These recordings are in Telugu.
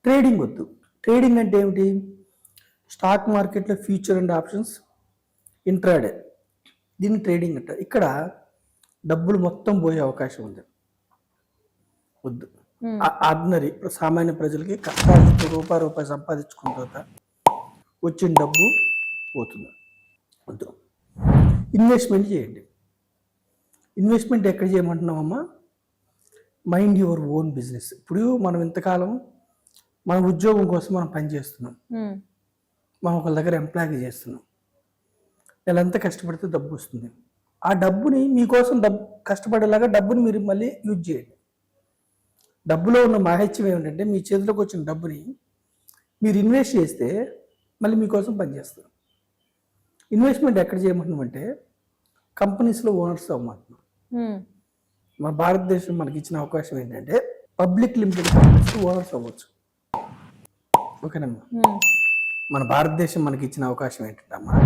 ట్రేడింగ్ వద్దు. ట్రేడింగ్ అంటే ఏమిటి? స్టాక్ మార్కెట్లో ఫ్యూచర్ అండ్ ఆప్షన్స్, ఇంట్రాడే, దీన్ని ట్రేడింగ్ అంటారు. ఇక్కడ డబ్బులు మొత్తం పోయే అవకాశం ఉంది. వద్దు. ఆర్డినరీ సామాన్య ప్రజలకి కష్టాలు రూపాయి సంపాదించుకున్న తర్వాత వచ్చిన డబ్బు పోతుంది. వద్దు. ఇన్వెస్ట్మెంట్ చేయండి. ఇన్వెస్ట్మెంట్ ఎక్కడ చేయమంటున్నామమ్మా? Mind your own business. ఇప్పుడు మనం ఇంతకాలం మన ఉద్యోగం కోసం మనం పని చేస్తున్నాం, మనం ఒకళ్ళ దగ్గర ఎంప్లాయీ చేస్తున్నాం. నెలంతా కష్టపడితే డబ్బు వస్తుంది. ఆ డబ్బుని మీకోసం కష్టపడేలాగా డబ్బుని మీరు మళ్ళీ యూజ్ చేయండి. డబ్బులో ఉన్న మాహత్యం ఏమిటంటే మీ చేతిలోకి వచ్చిన డబ్బుని మీరు ఇన్వెస్ట్ చేస్తే మళ్ళీ మీకోసం పనిచేస్తారు. ఇన్వెస్ట్మెంట్ ఎక్కడ చేయమంటున్నామంటే కంపెనీస్లో ఓనర్స్ అవ్వమంటున్నాం. మన భారతదేశం మనకి ఇచ్చిన అవకాశం ఏంటంటే పబ్లిక్ లిమిటెడ్ కంపెనీస్ ఓనర్స్ అవ్వచ్చు. ఓకేనమ్మా? మన భారతదేశం మనకి ఇచ్చిన అవకాశం ఏంటంటే అమ్మా,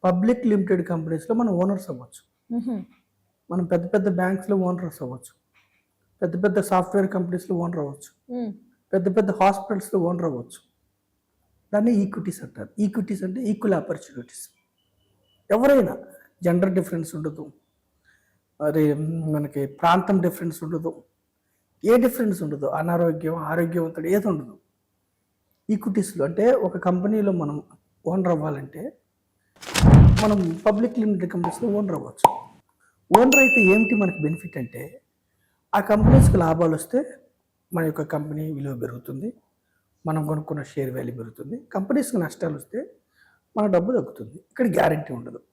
పబ్లిక్ లిమిటెడ్ కంపెనీస్లో మనం ఓనర్స్ అవ్వచ్చు. మనం పెద్ద పెద్ద బ్యాంక్స్లో ఓనర్స్ అవ్వచ్చు, పెద్ద పెద్ద సాఫ్ట్వేర్ కంపెనీస్లో ఓనర్ అవ్వచ్చు, పెద్ద పెద్ద హాస్పిటల్స్లో ఓనర్ అవ్వచ్చు. దాన్ని ఈక్విటీస్ అంటారు. ఈక్విటీస్ అంటే ఈక్వల్ ఆపర్చునిటీస్. ఎవరైనా జెండర్ డిఫరెన్స్ ఉండదు, మరి మనకి ప్రాంతం డిఫరెన్స్ ఉండదు, ఏ డిఫరెన్స్ ఉండదు, అనారోగ్యం ఆరోగ్యవంతుడు ఏది ఉండదు. ఈక్విటీస్లో అంటే ఒక కంపెనీలో మనం ఓనర్ అవ్వాలంటే మనం పబ్లిక్ లిమిటెడ్ కంపెనీస్లో ఓనర్ అవ్వచ్చు. ఓనర్ అయితే ఏమిటి మనకి బెనిఫిట్ అంటే ఆ కంపెనీస్కి లాభాలు వస్తే మన యొక్క కంపెనీ విలువ పెరుగుతుంది, మనం కొనుక్కున్న షేర్ వాల్యూ పెరుగుతుంది. కంపెనీస్కి నష్టాలు వస్తే మన డబ్బు తగ్గుతుంది. ఇక్కడ గ్యారెంటీ ఉండదు.